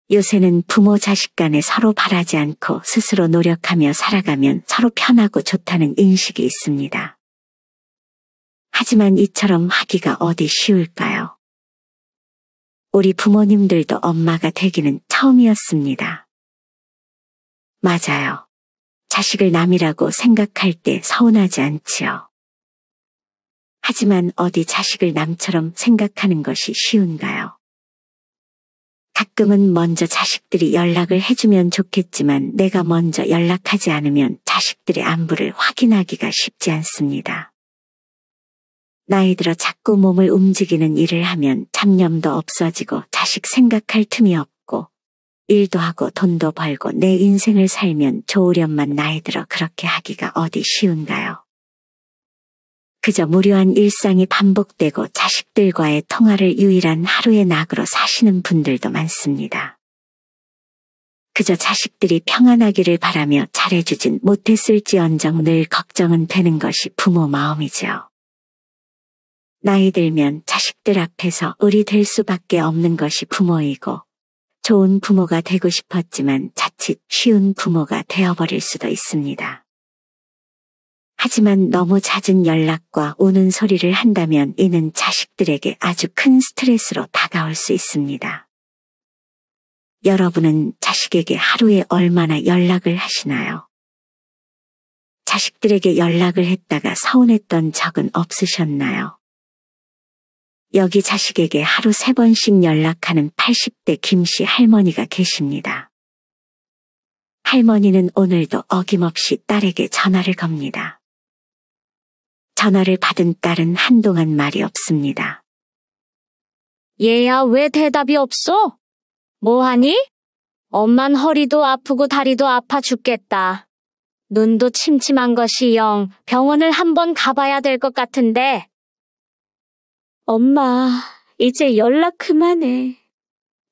요새는 부모 자식 간에 서로 바라지 않고 스스로 노력하며 살아가면 서로 편하고 좋다는 인식이 있습니다. 하지만 이처럼 하기가 어디 쉬울까요? 우리 부모님들도 엄마가 되기는 처음이었습니다. 맞아요. 자식을 남이라고 생각할 때 서운하지 않지요. 하지만 어디 자식을 남처럼 생각하는 것이 쉬운가요? 가끔은 먼저 자식들이 연락을 해주면 좋겠지만 내가 먼저 연락하지 않으면 자식들의 안부를 확인하기가 쉽지 않습니다. 나이 들어 자꾸 몸을 움직이는 일을 하면 잡념도 없어지고 자식 생각할 틈이 없고 일도 하고 돈도 벌고 내 인생을 살면 좋으련만 나이 들어 그렇게 하기가 어디 쉬운가요? 그저 무료한 일상이 반복되고 자식들과의 통화를 유일한 하루의 낙으로 사시는 분들도 많습니다. 그저 자식들이 평안하기를 바라며 잘해주진 못했을지언정 늘 걱정은 되는 것이 부모 마음이죠. 나이 들면 자식들 앞에서 을이 될 수밖에 없는 것이 부모이고 좋은 부모가 되고 싶었지만 자칫 쉬운 부모가 되어버릴 수도 있습니다. 하지만 너무 잦은 연락과 우는 소리를 한다면 이는 자식들에게 아주 큰 스트레스로 다가올 수 있습니다. 여러분은 자식에게 하루에 얼마나 연락을 하시나요? 자식들에게 연락을 했다가 서운했던 적은 없으셨나요? 여기 자식에게 하루 3번씩 연락하는 80대 김씨 할머니가 계십니다. 할머니는 오늘도 어김없이 딸에게 전화를 겁니다. 전화를 받은 딸은 한동안 말이 없습니다. 얘야, 왜 대답이 없어? 뭐하니? 엄만 허리도 아프고 다리도 아파 죽겠다. 눈도 침침한 것이 영 병원을 한번 가봐야 될 것 같은데. 엄마, 이제 연락 그만해.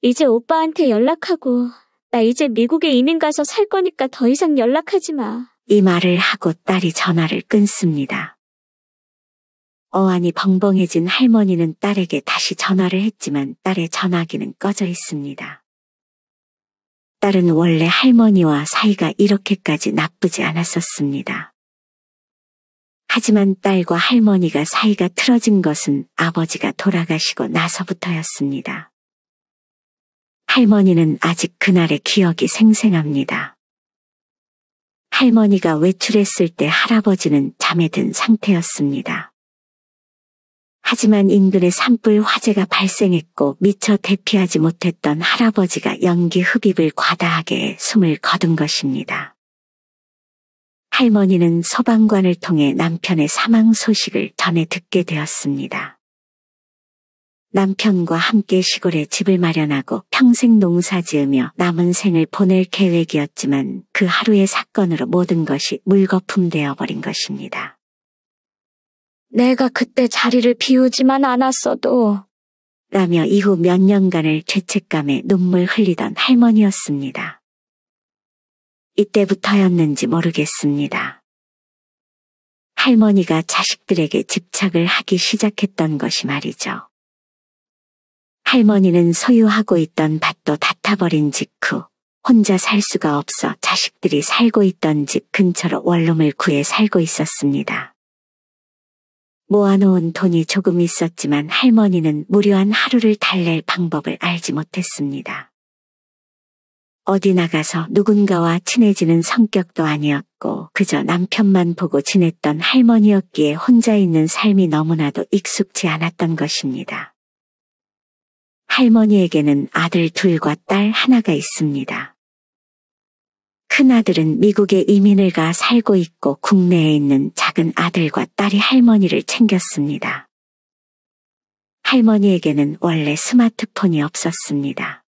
이제 오빠한테 연락하고 나 이제 미국에 이민 가서 살 거니까 더 이상 연락하지 마. 이 말을 하고 딸이 전화를 끊습니다. 어안이 벙벙해진 할머니는 딸에게 다시 전화를 했지만 딸의 전화기는 꺼져 있습니다. 딸은 원래 할머니와 사이가 이렇게까지 나쁘지 않았었습니다. 하지만 딸과 할머니가 사이가 틀어진 것은 아버지가 돌아가시고 나서부터였습니다. 할머니는 아직 그날의 기억이 생생합니다. 할머니가 외출했을 때 할아버지는 잠에 든 상태였습니다. 하지만 인근에 산불 화재가 발생했고 미처 대피하지 못했던 할아버지가 연기 흡입을 과다하게 해 숨을 거둔 것입니다. 할머니는 소방관을 통해 남편의 사망 소식을 전해 듣게 되었습니다. 남편과 함께 시골에 집을 마련하고 평생 농사 지으며 남은 생을 보낼 계획이었지만 그 하루의 사건으로 모든 것이 물거품 되어버린 것입니다. 내가 그때 자리를 비우지만 않았어도 라며 이후 몇 년간을 죄책감에 눈물 흘리던 할머니였습니다. 이때부터였는지 모르겠습니다. 할머니가 자식들에게 집착을 하기 시작했던 것이 말이죠. 할머니는 소유하고 있던 밭도 다 타버린 직후 혼자 살 수가 없어 자식들이 살고 있던 집 근처로 원룸을 구해 살고 있었습니다. 모아놓은 돈이 조금 있었지만 할머니는 무료한 하루를 달랠 방법을 알지 못했습니다. 어디 나가서 누군가와 친해지는 성격도 아니었고 그저 남편만 보고 지냈던 할머니였기에 혼자 있는 삶이 너무나도 익숙지 않았던 것입니다. 할머니에게는 아들 둘과 딸 하나가 있습니다. 큰아들은 미국에 이민을 가 살고 있고 국내에 있는 작은 아들과 딸이 할머니를 챙겼습니다. 할머니에게는 원래 스마트폰이 없었습니다.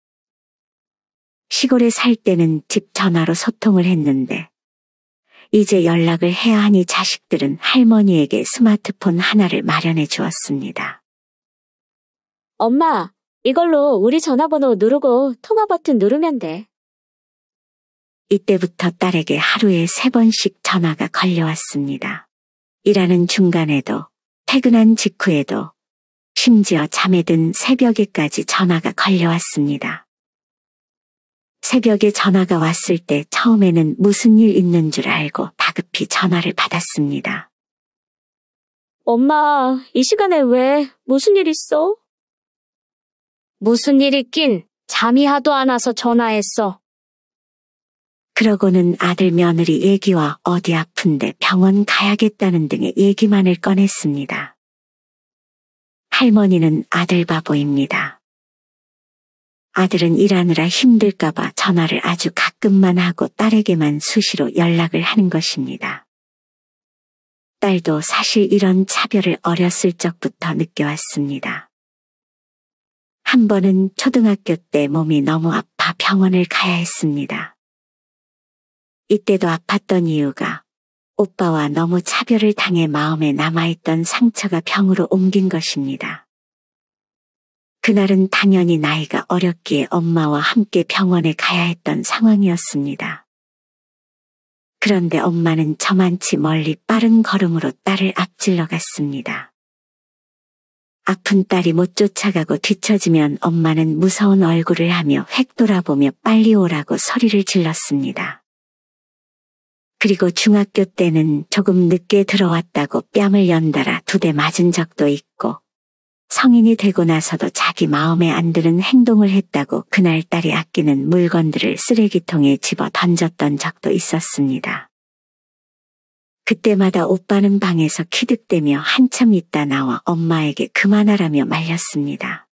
시골에 살 때는 집 전화로 소통을 했는데 이제 연락을 해야 하니 자식들은 할머니에게 스마트폰 하나를 마련해 주었습니다. 엄마, 이걸로 우리 전화번호 누르고 통화 버튼 누르면 돼. 이때부터 딸에게 하루에 3번씩 전화가 걸려왔습니다. 일하는 중간에도, 퇴근한 직후에도, 심지어 잠에 든 새벽에까지 전화가 걸려왔습니다. 새벽에 전화가 왔을 때 처음에는 무슨 일 있는 줄 알고 다급히 전화를 받았습니다. 엄마, 이 시간에 왜? 무슨 일 있어? 무슨 일 있긴 잠이 하도 안 와서 전화했어. 그러고는 아들 며느리 얘기와 어디 아픈데 병원 가야겠다는 등의 얘기만을 꺼냈습니다. 할머니는 아들 바보입니다. 아들은 일하느라 힘들까봐 전화를 아주 가끔만 하고 딸에게만 수시로 연락을 하는 것입니다. 딸도 사실 이런 차별을 어렸을 적부터 느껴왔습니다. 한 번은 초등학교 때 몸이 너무 아파 병원을 가야 했습니다. 이때도 아팠던 이유가 오빠와 너무 차별을 당해 마음에 남아있던 상처가 병으로 옮긴 것입니다. 그날은 당연히 나이가 어렸기에 엄마와 함께 병원에 가야 했던 상황이었습니다. 그런데 엄마는 저만치 멀리 빠른 걸음으로 딸을 앞질러 갔습니다. 아픈 딸이 못 쫓아가고 뒤처지면 엄마는 무서운 얼굴을 하며 획 돌아보며 빨리 오라고 소리를 질렀습니다. 그리고 중학교 때는 조금 늦게 들어왔다고 뺨을 연달아 2대 맞은 적도 있고 성인이 되고 나서도 자기 마음에 안 드는 행동을 했다고 그날 딸이 아끼는 물건들을 쓰레기통에 집어 던졌던 적도 있었습니다. 그때마다 오빠는 방에서 키득대며 한참 있다 나와 엄마에게 그만하라며 말렸습니다.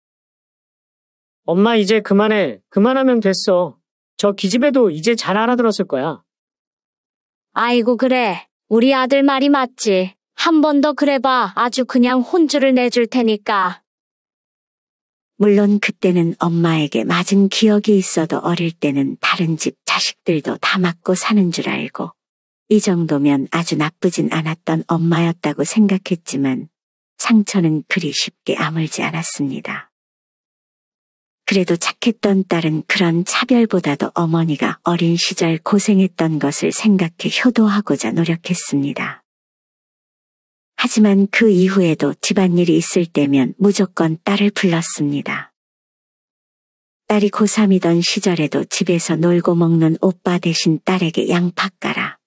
엄마 이제 그만해. 그만하면 됐어. 저 기집애도 이제 잘 알아들었을 거야. 아이고 그래. 우리 아들 말이 맞지. 한 번 더 그래봐. 아주 그냥 혼쭐을 내줄 테니까. 물론 그때는 엄마에게 맞은 기억이 있어도 어릴 때는 다른 집 자식들도 다 맞고 사는 줄 알고 이 정도면 아주 나쁘진 않았던 엄마였다고 생각했지만 상처는 그리 쉽게 아물지 않았습니다. 그래도 착했던 딸은 그런 차별보다도 어머니가 어린 시절 고생했던 것을 생각해 효도하고자 노력했습니다. 하지만 그 이후에도 집안일이 있을 때면 무조건 딸을 불렀습니다. 딸이 고3이던 시절에도 집에서 놀고 먹는 오빠 대신 딸에게 양파 깔아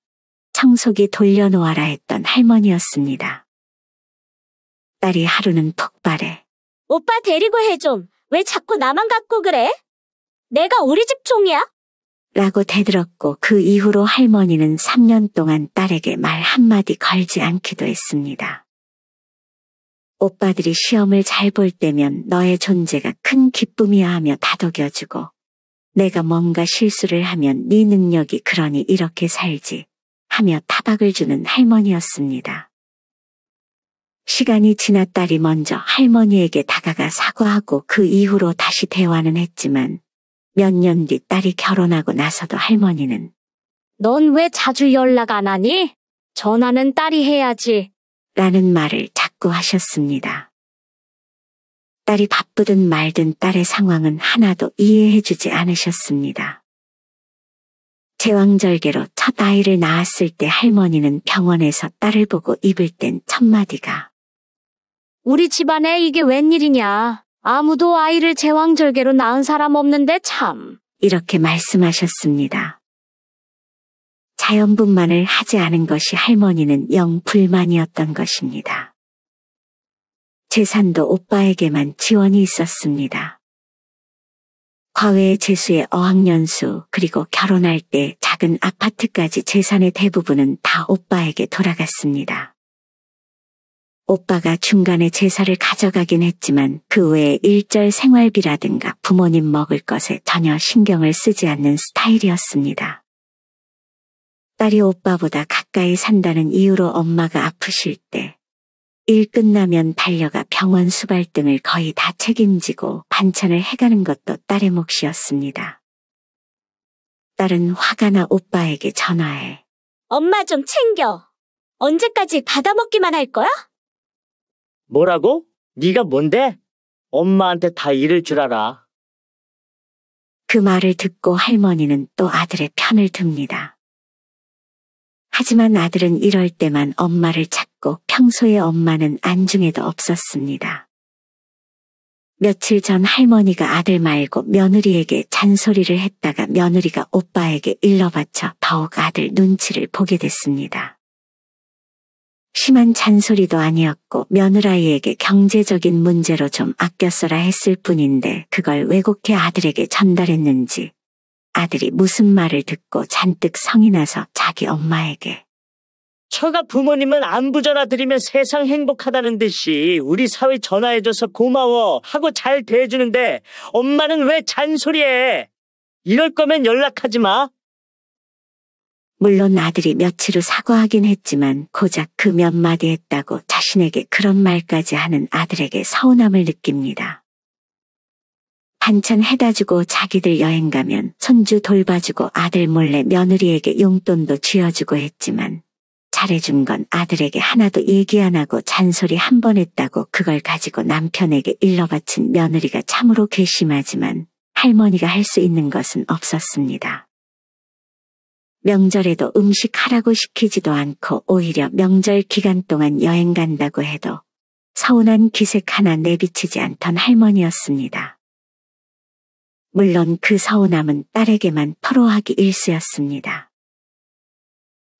청소기 돌려놓아라 했던 할머니였습니다. 딸이 하루는 폭발해. 오빠 데리고 해 좀. 왜 자꾸 나만 갖고 그래? 내가 우리 집 총이야? 라고 대들었고 그 이후로 할머니는 3년 동안 딸에게 말 한마디 걸지 않기도 했습니다. 오빠들이 시험을 잘 볼 때면 너의 존재가 큰 기쁨이야 하며 다독여주고 내가 뭔가 실수를 하면 네 능력이 그러니 이렇게 살지 하며 타박을 주는 할머니였습니다. 시간이 지나 딸이 먼저 할머니에게 다가가 사과하고 그 이후로 다시 대화는 했지만 몇 년 뒤 딸이 결혼하고 나서도 할머니는 넌 왜 자주 연락 안 하니? 전화는 딸이 해야지. 라는 말을 자꾸 하셨습니다. 딸이 바쁘든 말든 딸의 상황은 하나도 이해해주지 않으셨습니다. 제왕절개로 첫 아이를 낳았을 때 할머니는 병원에서 딸을 보고 입을 뗀 첫마디가 우리 집안에 이게 웬일이냐. 아무도 아이를 제왕절개로 낳은 사람 없는데 참. 이렇게 말씀하셨습니다. 자연분만을 하지 않은 것이 할머니는 영 불만이었던 것입니다. 재산도 오빠에게만 지원이 있었습니다. 과외의 재수의 어학연수 그리고 결혼할 때 작은 아파트까지 재산의 대부분은 다 오빠에게 돌아갔습니다. 오빠가 중간에 제사를 가져가긴 했지만 그 외에 일절 생활비라든가 부모님 먹을 것에 전혀 신경을 쓰지 않는 스타일이었습니다. 딸이 오빠보다 가까이 산다는 이유로 엄마가 아프실 때 일 끝나면 달려가 병원 수발 등을 거의 다 책임지고 반찬을 해가는 것도 딸의 몫이었습니다. 딸은 화가 나 오빠에게 전화해. 엄마 좀 챙겨. 언제까지 받아먹기만 할 거야? 뭐라고? 네가 뭔데? 엄마한테 다 이를 줄 알아. 그 말을 듣고 할머니는 또 아들의 편을 듭니다. 하지만 아들은 이럴 때만 엄마를 찾고 평소에 엄마는 안중에도 없었습니다. 며칠 전 할머니가 아들 말고 며느리에게 잔소리를 했다가 며느리가 오빠에게 일러바쳐 더욱 아들 눈치를 보게 됐습니다. 심한 잔소리도 아니었고 며느라이에게 경제적인 문제로 좀 아껴 써라 했을 뿐인데 그걸 왜곡해 아들에게 전달했는지 아들이 무슨 말을 듣고 잔뜩 성이 나서 자기 엄마에게 처가 부모님은 안부 전화 드리면 세상 행복하다는 듯이 우리 사위 전화해줘서 고마워 하고 잘 대해주는데 엄마는 왜 잔소리해? 이럴 거면 연락하지 마. 물론 아들이 며칠 후 사과하긴 했지만 고작 그 몇 마디 했다고 자신에게 그런 말까지 하는 아들에게 서운함을 느낍니다. 반찬 해다주고 자기들 여행 가면 손주 돌봐주고 아들 몰래 며느리에게 용돈도 쥐어주고 했지만 잘해준 건 아들에게 하나도 얘기 안 하고 잔소리 한 번 했다고 그걸 가지고 남편에게 일러바친 며느리가 참으로 괘씸하지만 할머니가 할 수 있는 것은 없었습니다. 명절에도 음식 하라고 시키지도 않고 오히려 명절 기간 동안 여행 간다고 해도 서운한 기색 하나 내비치지 않던 할머니였습니다. 물론 그 서운함은 딸에게만 토로하기 일쑤였습니다.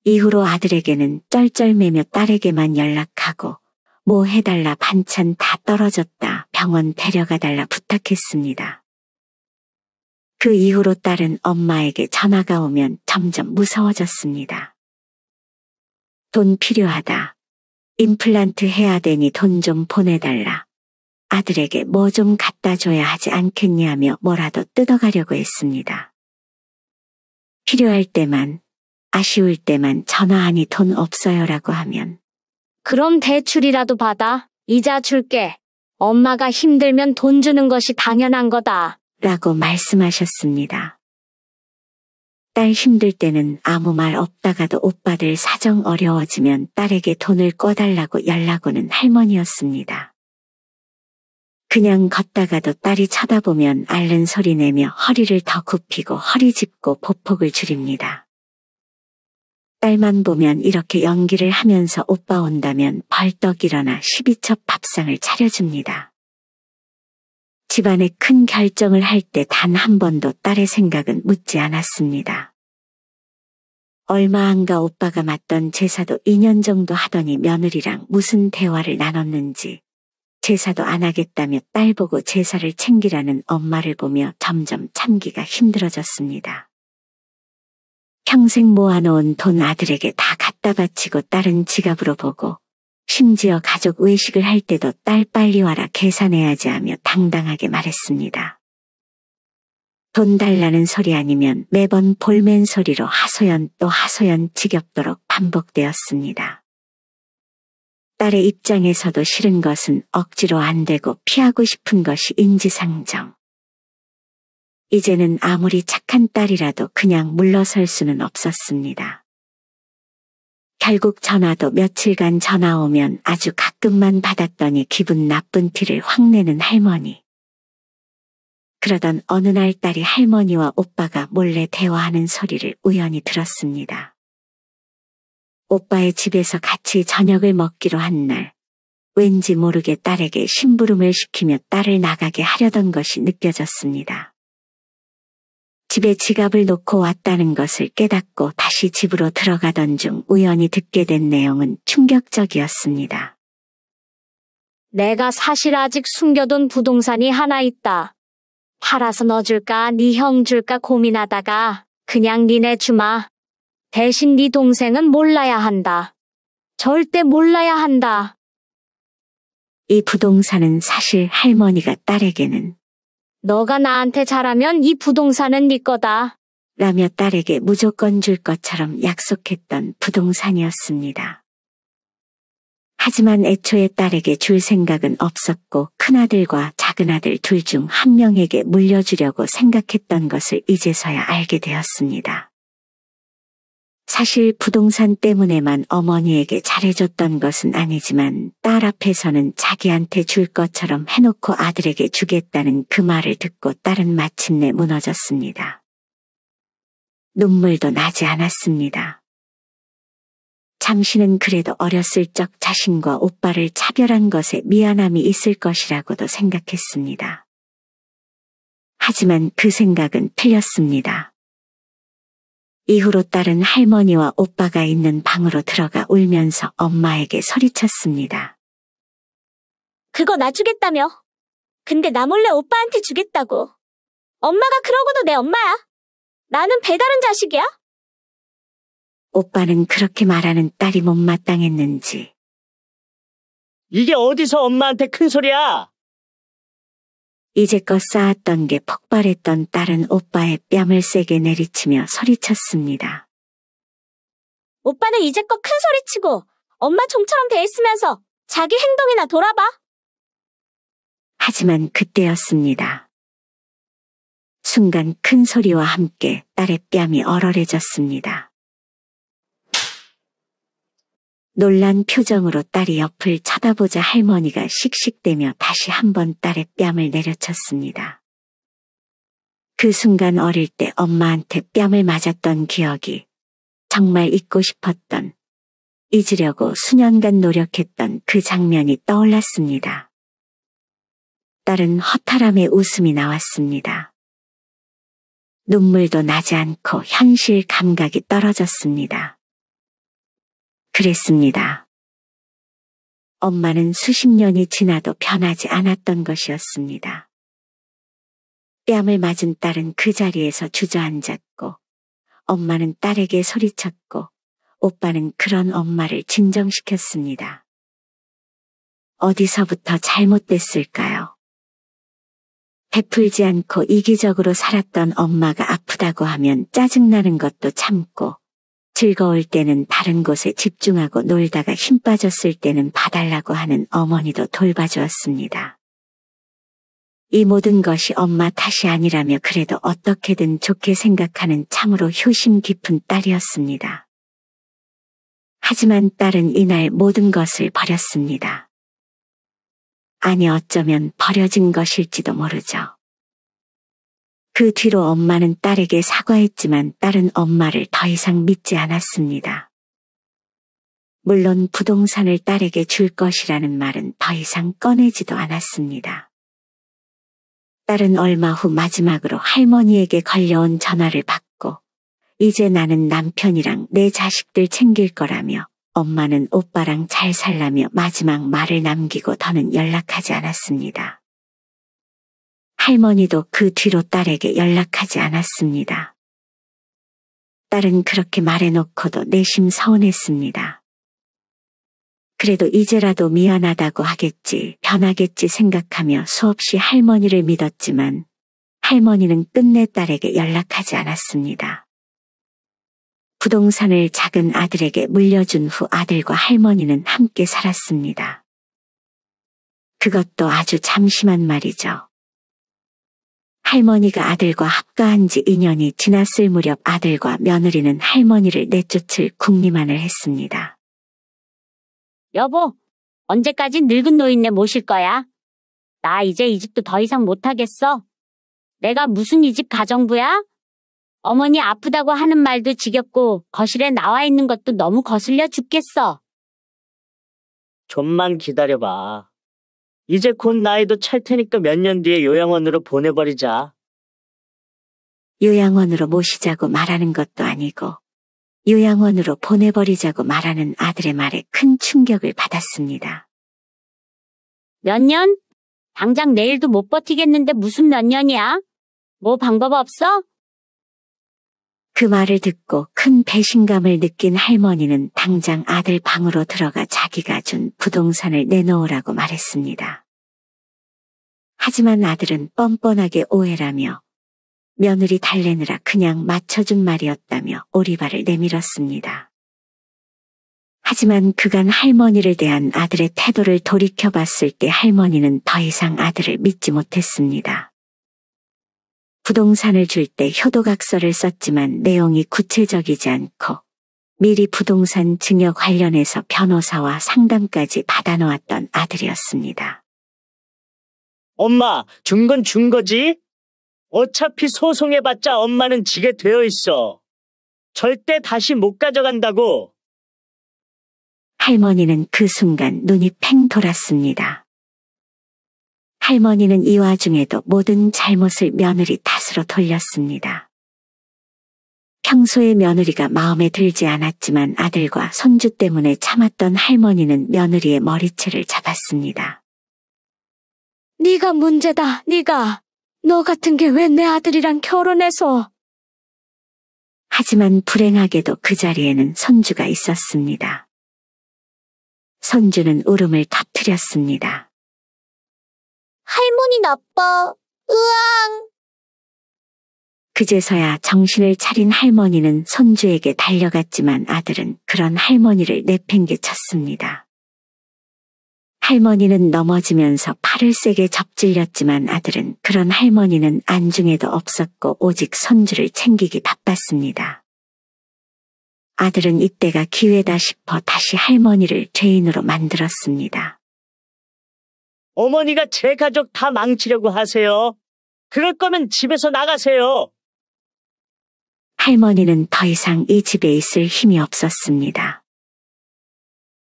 이후로 아들에게는 쩔쩔매며 딸에게만 연락하고 뭐 해달라 반찬 다 떨어졌다 병원 데려가달라 부탁했습니다. 그 이후로 딸은 엄마에게 전화가 오면 점점 무서워졌습니다. 돈 필요하다. 임플란트 해야 되니 돈 좀 보내달라. 아들에게 뭐 좀 갖다 줘야 하지 않겠냐며 뭐라도 뜯어가려고 했습니다. 필요할 때만, 아쉬울 때만 전화하니 돈 없어요라고 하면 그럼 대출이라도 받아. 이자 줄게. 엄마가 힘들면 돈 주는 것이 당연한 거다. 라고 말씀하셨습니다. 딸 힘들 때는 아무 말 없다가도 오빠들 사정 어려워지면 딸에게 돈을 꿔달라고 연락 오는 할머니였습니다. 그냥 걷다가도 딸이 쳐다보면 앓는 소리 내며 허리를 더 굽히고 허리 짚고 보폭을 줄입니다. 딸만 보면 이렇게 연기를 하면서 오빠 온다면 벌떡 일어나 12첩 밥상을 차려줍니다. 집안의 큰 결정을 할 때 단 한 번도 딸의 생각은 묻지 않았습니다. 얼마 안가 오빠가 맡던 제사도 2년 정도 하더니 며느리랑 무슨 대화를 나눴는지 제사도 안 하겠다며 딸 보고 제사를 챙기라는 엄마를 보며 점점 참기가 힘들어졌습니다. 평생 모아놓은 돈 아들에게 다 갖다 바치고 딸은 지갑으로 보고 심지어 가족 외식을 할 때도 딸 빨리 와라 계산해야지 하며 당당하게 말했습니다. 돈 달라는 소리 아니면 매번 볼멘 소리로 하소연 또 하소연 지겹도록 반복되었습니다. 딸의 입장에서도 싫은 것은 억지로 안 되고 피하고 싶은 것이 인지상정. 이제는 아무리 착한 딸이라도 그냥 물러설 수는 없었습니다. 결국 전화도 며칠간 전화 오면 아주 가끔만 받았더니 기분 나쁜 티를 확 내는 할머니. 그러던 어느 날 딸이 할머니와 오빠가 몰래 대화하는 소리를 우연히 들었습니다. 오빠의 집에서 같이 저녁을 먹기로 한 날, 왠지 모르게 딸에게 심부름을 시키며 딸을 나가게 하려던 것이 느껴졌습니다. 집에 지갑을 놓고 왔다는 것을 깨닫고 다시 집으로 들어가던 중 우연히 듣게 된 내용은 충격적이었습니다. 내가 사실 아직 숨겨둔 부동산이 하나 있다. 팔아서 너 줄까 네 형 줄까 고민하다가 그냥 니네 주마. 대신 네 동생은 몰라야 한다. 절대 몰라야 한다. 이 부동산은 사실 할머니가 딸에게는 너가 나한테 잘하면 이 부동산은 네 거다. 라며 딸에게 무조건 줄 것처럼 약속했던 부동산이었습니다. 하지만 애초에 딸에게 줄 생각은 없었고 큰아들과 작은아들 둘 중 한 명에게 물려주려고 생각했던 것을 이제서야 알게 되었습니다. 사실 부동산 때문에만 어머니에게 잘해줬던 것은 아니지만 딸 앞에서는 자기한테 줄 것처럼 해놓고 아들에게 주겠다는 그 말을 듣고 딸은 마침내 무너졌습니다. 눈물도 나지 않았습니다. 잠시는 그래도 어렸을 적 자신과 오빠를 차별한 것에 미안함이 있을 것이라고도 생각했습니다. 하지만 그 생각은 틀렸습니다. 이후로 딸은 할머니와 오빠가 있는 방으로 들어가 울면서 엄마에게 소리쳤습니다. 그거 나 주겠다며. 근데 나 몰래 오빠한테 주겠다고. 엄마가 그러고도 내 엄마야. 나는 배다른 자식이야? 오빠는 그렇게 말하는 딸이 못마땅했는지 이게 어디서 엄마한테 큰 소리야? 이제껏 쌓았던 게 폭발했던 딸은 오빠의 뺨을 세게 내리치며 소리쳤습니다. 오빠는 이제껏 큰 소리치고 엄마 종처럼 돼 있으면서 자기 행동이나 돌아봐. 하지만 그때였습니다. 순간 큰 소리와 함께 딸의 뺨이 얼얼해졌습니다. 놀란 표정으로 딸이 옆을 쳐다보자 할머니가 씩씩대며 다시 한번 딸의 뺨을 내려쳤습니다. 그 순간 어릴 때 엄마한테 뺨을 맞았던 기억이 정말 잊고 싶었던, 잊으려고 수년간 노력했던 그 장면이 떠올랐습니다. 딸은 허탈함에 웃음이 나왔습니다. 눈물도 나지 않고 현실 감각이 떨어졌습니다. 그랬습니다. 엄마는 수십 년이 지나도 변하지 않았던 것이었습니다. 뺨을 맞은 딸은 그 자리에서 주저앉았고, 엄마는 딸에게 소리쳤고, 오빠는 그런 엄마를 진정시켰습니다. 어디서부터 잘못됐을까요? 베풀지 않고 이기적으로 살았던 엄마가 아프다고 하면 짜증나는 것도 참고, 즐거울 때는 다른 곳에 집중하고 놀다가 힘 빠졌을 때는 봐달라고 하는 어머니도 돌봐주었습니다. 이 모든 것이 엄마 탓이 아니라며 그래도 어떻게든 좋게 생각하는 참으로 효심 깊은 딸이었습니다. 하지만 딸은 이날 모든 것을 버렸습니다. 아니 어쩌면 버려진 것일지도 모르죠. 그 뒤로 엄마는 딸에게 사과했지만 딸은 엄마를 더 이상 믿지 않았습니다. 물론 부동산을 딸에게 줄 것이라는 말은 더 이상 꺼내지도 않았습니다. 딸은 얼마 후 마지막으로 할머니에게 걸려온 전화를 받고 이제 나는 남편이랑 내 자식들 챙길 거라며 엄마는 오빠랑 잘 살라며 마지막 말을 남기고 더는 연락하지 않았습니다. 할머니도 그 뒤로 딸에게 연락하지 않았습니다. 딸은 그렇게 말해놓고도 내심 서운했습니다. 그래도 이제라도 미안하다고 하겠지, 변하겠지 생각하며 수없이 할머니를 믿었지만 할머니는 끝내 딸에게 연락하지 않았습니다. 부동산을 작은 아들에게 물려준 후 아들과 할머니는 함께 살았습니다. 그것도 아주 잠시만 말이죠. 할머니가 아들과 합가한 지 2년이 지났을 무렵 아들과 며느리는 할머니를 내쫓을 궁리만을 했습니다. 여보, 언제까지 늙은 노인네 모실 거야? 나 이제 이 집도 더 이상 못하겠어. 내가 무슨 이 집 가정부야? 어머니 아프다고 하는 말도 지겹고 거실에 나와 있는 것도 너무 거슬려 죽겠어. 좀만 기다려봐. 이제 곧 나이도 찰 테니까 몇 년 뒤에 요양원으로 보내버리자. 요양원으로 모시자고 말하는 것도 아니고 요양원으로 보내버리자고 말하는 아들의 말에 큰 충격을 받았습니다. 몇 년? 당장 내일도 못 버티겠는데 무슨 몇 년이야? 뭐 방법 없어? 그 말을 듣고 큰 배신감을 느낀 할머니는 당장 아들 방으로 들어가 자기가 준 부동산을 내놓으라고 말했습니다. 하지만 아들은 뻔뻔하게 오해라며 며느리 달래느라 그냥 맞춰준 말이었다며 오리발을 내밀었습니다. 하지만 그간 할머니를 대한 아들의 태도를 돌이켜봤을 때 할머니는 더 이상 아들을 믿지 못했습니다. 부동산을 줄 때 효도각서를 썼지만 내용이 구체적이지 않고 미리 부동산 증여 관련해서 변호사와 상담까지 받아놓았던 아들이었습니다. 엄마, 준 건 준 거지? 어차피 소송해봤자 엄마는 지게 되어 있어. 절대 다시 못 가져간다고. 할머니는 그 순간 눈이 팽 돌았습니다. 할머니는 이 와중에도 모든 잘못을 며느리 탓으로 돌렸습니다. 평소에 며느리가 마음에 들지 않았지만 아들과 손주 때문에 참았던 할머니는 며느리의 머리채를 잡았습니다. 네가 문제다, 네가. 너 같은 게 왜 내 아들이랑 결혼해서. 하지만 불행하게도 그 자리에는 손주가 있었습니다. 손주는 울음을 터뜨렸습니다. 할머니 나빠. 으앙. 그제서야 정신을 차린 할머니는 손주에게 달려갔지만 아들은 그런 할머니를 내팽개쳤습니다. 할머니는 넘어지면서 팔을 세게 접질렸지만 아들은 그런 할머니는 안중에도 없었고 오직 손주를 챙기기 바빴습니다. 아들은 이때가 기회다 싶어 다시 할머니를 죄인으로 만들었습니다. 어머니가 제 가족 다 망치려고 하세요. 그럴 거면 집에서 나가세요. 할머니는 더 이상 이 집에 있을 힘이 없었습니다.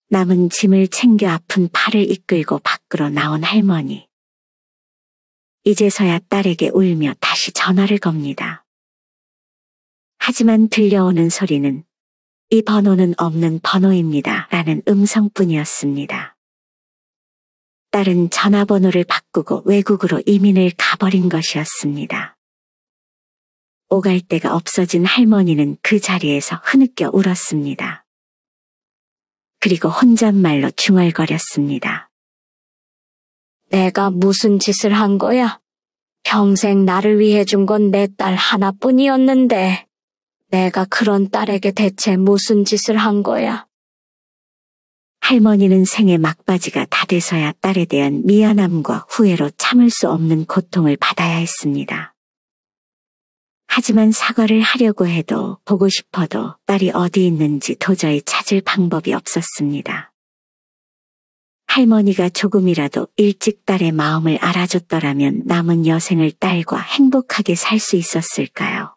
남은 짐을 챙겨 아픈 팔을 이끌고 밖으로 나온 할머니. 이제서야 딸에게 울며 다시 전화를 겁니다. 하지만 들려오는 소리는 이 번호는 없는 번호입니다 라는 음성뿐이었습니다. 딸은 전화번호를 바꾸고 외국으로 이민을 가버린 것이었습니다. 오갈 데가 없어진 할머니는 그 자리에서 흐느껴 울었습니다. 그리고 혼잣말로 중얼거렸습니다. 내가 무슨 짓을 한 거야? 평생 나를 위해 준 건 내 딸 하나뿐이었는데 내가 그런 딸에게 대체 무슨 짓을 한 거야? 할머니는 생의 막바지가 다 돼서야 딸에 대한 미안함과 후회로 참을 수 없는 고통을 받아야 했습니다. 하지만 사과를 하려고 해도 보고 싶어도 딸이 어디 있는지 도저히 찾을 방법이 없었습니다. 할머니가 조금이라도 일찍 딸의 마음을 알아줬더라면 남은 여생을 딸과 행복하게 살 수 있었을까요?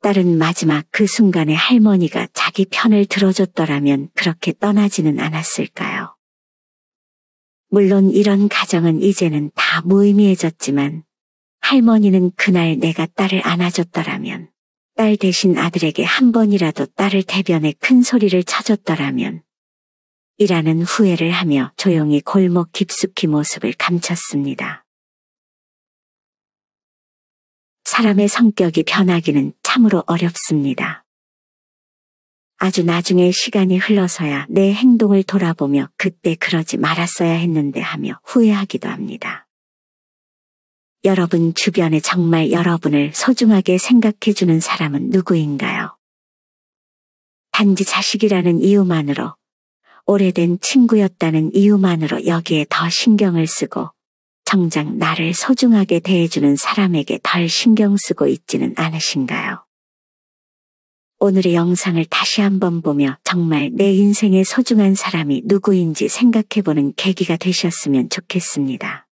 딸은 마지막 그 순간에 할머니가 자기 편을 들어줬더라면 그렇게 떠나지는 않았을까요? 물론 이런 가정은 이제는 다 무의미해졌지만 할머니는 그날 내가 딸을 안아줬더라면, 딸 대신 아들에게 한 번이라도 딸을 대변해 큰 소리를 쳐줬더라면, 이라는 후회를 하며 조용히 골목 깊숙이 모습을 감췄습니다. 사람의 성격이 변하기는 참으로 어렵습니다. 아주 나중에 시간이 흘러서야 내 행동을 돌아보며 그때 그러지 말았어야 했는데 하며 후회하기도 합니다. 여러분 주변에 정말 여러분을 소중하게 생각해주는 사람은 누구인가요? 단지 자식이라는 이유만으로, 오래된 친구였다는 이유만으로 여기에 더 신경을 쓰고 정작 나를 소중하게 대해주는 사람에게 덜 신경 쓰고 있지는 않으신가요? 오늘의 영상을 다시 한번 보며 정말 내 인생의 소중한 사람이 누구인지 생각해보는 계기가 되셨으면 좋겠습니다.